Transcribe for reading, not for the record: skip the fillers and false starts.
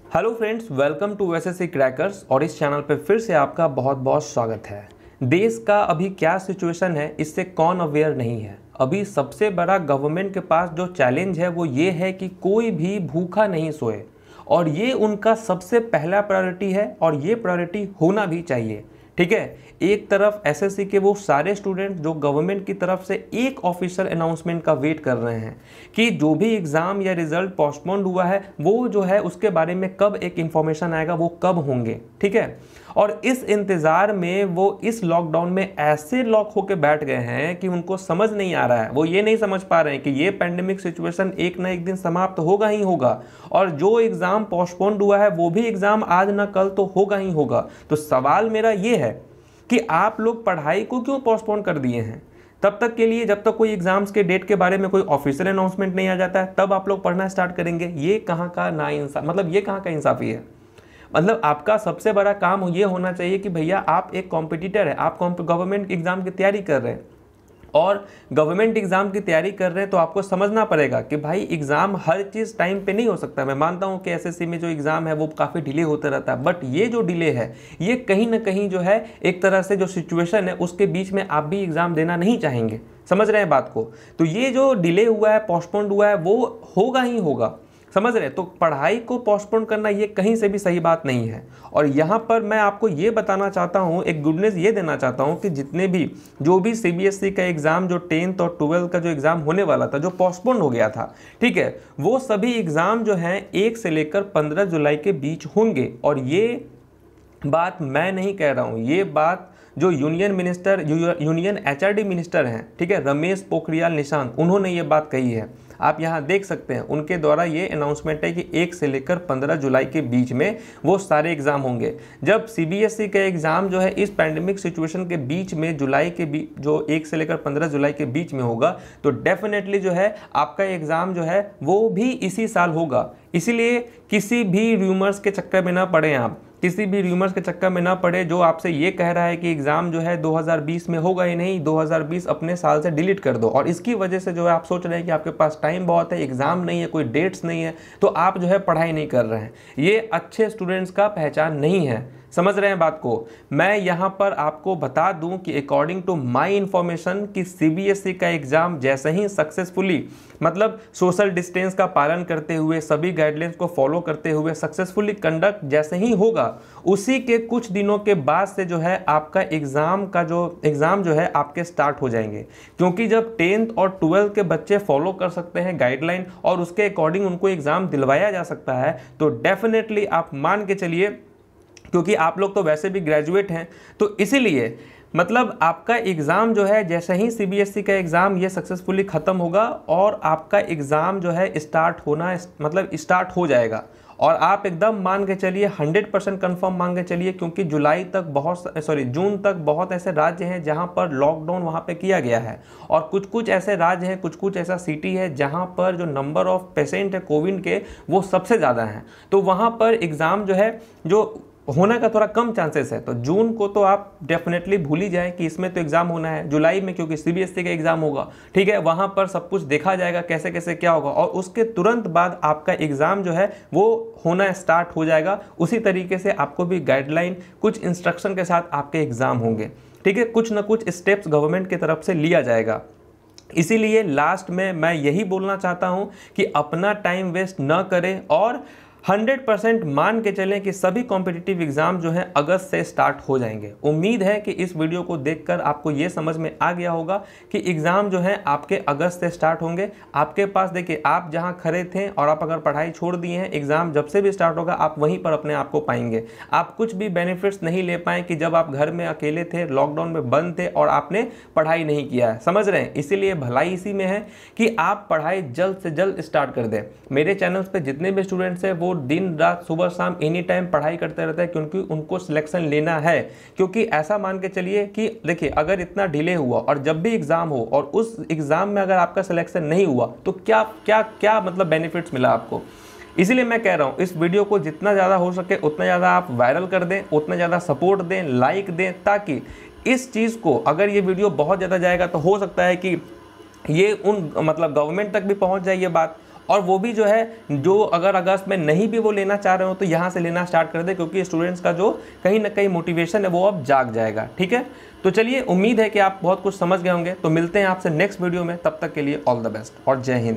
Hello friends, welcome to SSC crackers. और इस channel पे फिर से आपका बहुत बहुत स्वागत है। देश का अभी क्या सिचुएशन है इससे कौन अवेयर नहीं है। अभी सबसे बड़ा गवर्नमेंट के पास जो चैलेंज है वो ये है कि कोई भी भूखा नहीं सोए, और ये उनका सबसे पहला प्रायोरिटी है और ये प्रायोरिटी होना भी चाहिए। ठीक है, एक तरफ एसएससी के वो सारे स्टूडेंट जो गवर्नमेंट की तरफ से एक ऑफिशियल अनाउंसमेंट का वेट कर रहे हैं कि जो भी एग्ज़ाम या रिजल्ट पोस्टपोन्ड हुआ है वो जो है उसके बारे में कब एक इन्फॉर्मेशन आएगा, वो कब होंगे। ठीक है, और इस इंतज़ार में वो इस लॉकडाउन में ऐसे लॉक होकर बैठ गए हैं कि उनको समझ नहीं आ रहा है, वो ये नहीं समझ पा रहे हैं कि ये पैंडेमिक सिचुएशन एक ना एक दिन समाप्त होगा ही होगा, और जो एग्ज़ाम पोस्टपोन्ड हुआ है वो भी एग्ज़ाम आज ना कल तो होगा ही होगा। तो सवाल मेरा ये है कि आप लोग पढ़ाई को क्यों पोस्टपोन कर दिए हैं तब तक के लिए, जब तक कोई एग्जाम्स के डेट के बारे में कोई ऑफिशियल अनाउंसमेंट नहीं आ जाता है तब आप लोग पढ़ना स्टार्ट करेंगे। ये कहाँ का नाइंसाफ, मतलब ये कहाँ का इंसाफी है। मतलब आपका सबसे बड़ा काम ये होना चाहिए कि भैया आप एक कॉम्पिटिटर है, आप गवर्नमेंट एग्जाम की तैयारी कर रहे हैं और गवर्नमेंट एग्जाम की तैयारी कर रहे हैं तो आपको समझना पड़ेगा कि भाई एग्जाम हर चीज़ टाइम पे नहीं हो सकता। मैं मानता हूं कि एसएससी में जो एग्जाम है वो काफ़ी डिले होता रहता है, बट ये जो डिले है ये कहीं ना कहीं जो है एक तरह से जो सिचुएशन है उसके बीच में आप भी एग्जाम देना नहीं चाहेंगे। समझ रहे हैं बात को। तो ये जो डिले हुआ है, पोस्टपोन्ड हुआ है, वो होगा ही होगा। समझ रहे हैं। तो पढ़ाई को पोस्टपोन करना ये कहीं से भी सही बात नहीं है। और यहाँ पर मैं आपको ये बताना चाहता हूँ, एक गुड न्यूज़ ये देना चाहता हूँ कि जितने भी जो भी सीबीएसई का एग्ज़ाम जो 10th और 12th का जो एग्ज़ाम होने वाला था, जो पोस्टपोन हो गया था, ठीक है, वो सभी एग्ज़ाम जो हैं 1 से लेकर 15 जुलाई के बीच होंगे। और ये बात मैं नहीं कह रहा हूँ, ये बात जो यूनियन एचआरडी मिनिस्टर हैं, ठीक है, रमेश पोखरियाल निशंक, उन्होंने ये बात कही है। आप यहाँ देख सकते हैं उनके द्वारा ये अनाउंसमेंट है कि 1 से लेकर 15 जुलाई के बीच में वो सारे एग्ज़ाम होंगे। जब सीबीएसई का एग्ज़ाम जो है इस पैंडेमिक सिचुएशन के बीच में जुलाई के बीच जो 1 से लेकर 15 जुलाई के बीच में होगा, तो डेफिनेटली जो है आपका एग्ज़ाम जो है वो भी इसी साल होगा। इसीलिए किसी भी रूमर्स के चक्कर में ना पड़े, आप किसी भी रूमर्स के चक्कर में ना पड़े जो आपसे ये कह रहा है कि एग्ज़ाम जो है 2020 में होगा ही नहीं, 2020 अपने साल से डिलीट कर दो। और इसकी वजह से जो है आप सोच रहे हैं कि आपके पास टाइम बहुत है, एग्ज़ाम नहीं है, कोई डेट्स नहीं है, तो आप जो है पढ़ाई नहीं कर रहे हैं। ये अच्छे स्टूडेंट्स का पहचान नहीं है। समझ रहे हैं बात को। मैं यहाँ पर आपको बता दूं कि अकॉर्डिंग टू माय इंफॉर्मेशन कि सीबीएसई का एग्ज़ाम जैसे ही सक्सेसफुली, मतलब सोशल डिस्टेंस का पालन करते हुए, सभी गाइडलाइंस को फॉलो करते हुए सक्सेसफुली कंडक्ट जैसे ही होगा, उसी के कुछ दिनों के बाद से जो है आपका एग्ज़ाम जो है आपके स्टार्ट हो जाएंगे। क्योंकि जब 10th और 12th के बच्चे फॉलो कर सकते हैं गाइडलाइन और उसके अकॉर्डिंग उनको एग्ज़ाम दिलवाया जा सकता है, तो डेफिनेटली आप मान के चलिए, क्योंकि आप लोग तो वैसे भी ग्रेजुएट हैं, तो इसीलिए मतलब आपका एग्ज़ाम जो है जैसे ही सीबीएसई का एग्ज़ाम ये सक्सेसफुली ख़त्म होगा और आपका एग्ज़ाम जो है स्टार्ट हो जाएगा। और आप एकदम मान के चलिए 100% कन्फर्म मान के चलिए, क्योंकि जून तक बहुत ऐसे राज्य हैं जहां पर लॉकडाउन वहां पे किया गया है, और कुछ ऐसे राज्य हैं, कुछ ऐसा सिटी है जहां पर जो नंबर ऑफ पेशेंट है कोविड के वो सबसे ज़्यादा हैं। तो वहां पर एग्ज़ाम जो है जो होने का थोड़ा कम चांसेस है। तो जून को तो आप डेफिनेटली भूल ही जाएं कि इसमें तो एग्ज़ाम होना है। जुलाई में क्योंकि सीबीएसई का एग्ज़ाम होगा, ठीक है, वहाँ पर सब कुछ देखा जाएगा कैसे कैसे क्या होगा, और उसके तुरंत बाद आपका एग्ज़ाम जो है वो होना स्टार्ट हो जाएगा। उसी तरीके से आपको भी गाइडलाइन कुछ इंस्ट्रक्शन के साथ आपके एग्ज़ाम होंगे। ठीक है, कुछ ना कुछ स्टेप्स गवर्नमेंट की तरफ से लिया जाएगा। इसीलिए लास्ट में मैं यही बोलना चाहता हूँ कि अपना टाइम वेस्ट न करें और 100% मान के चलें कि सभी कॉम्पिटिटिव एग्ज़ाम जो हैं अगस्त से स्टार्ट हो जाएंगे। उम्मीद है कि इस वीडियो को देखकर आपको ये समझ में आ गया होगा कि एग्ज़ाम जो हैं आपके अगस्त से स्टार्ट होंगे। आपके पास देखिए, आप जहां खड़े थे और आप अगर पढ़ाई छोड़ दिए हैं, एग्ज़ाम जब से भी स्टार्ट होगा आप वहीं पर अपने आप को पाएंगे। आप कुछ भी बेनिफिट्स नहीं ले पाए कि जब आप घर में अकेले थे, लॉकडाउन में बंद थे और आपने पढ़ाई नहीं किया है। समझ रहे हैं। इसीलिए भलाई इसी में है कि आप पढ़ाई जल्द से जल्द स्टार्ट कर दें। मेरे चैनल्स पर जितने भी स्टूडेंट्स हैं वो दिन रात सुबह शाम एनी टाइम पढ़ाई करते रहते हैं, क्योंकि उनको सिलेक्शन लेना है। क्योंकि ऐसा मान के चलिए कि देखिए, अगर इतना डिले हुआ और जब भी एग्जाम हो और उस एग्जाम में अगर आपका सिलेक्शन नहीं हुआ तो क्या क्या क्या मतलब बेनिफिट्स मिला आपको। इसीलिए मैं कह रहा हूँ इस वीडियो को जितना ज़्यादा हो सके उतना ज़्यादा आप वायरल कर दें, उतना ज़्यादा सपोर्ट दें, लाइक दें, ताकि इस चीज़ को, अगर ये वीडियो बहुत ज़्यादा जाएगा तो हो सकता है कि ये उन मतलब गवर्नमेंट तक भी पहुँच जाए ये बात, और वो भी जो है, जो अगर अगस्त में नहीं भी वो लेना चाह रहे हो तो यहाँ से लेना स्टार्ट कर दे, क्योंकि स्टूडेंट्स का जो कहीं ना कहीं मोटिवेशन है वो अब जाग जाएगा। ठीक है, तो चलिए, उम्मीद है कि आप बहुत कुछ समझ गए होंगे। तो मिलते हैं आपसे नेक्स्ट वीडियो में, तब तक के लिए ऑल द बेस्ट और जय हिंद।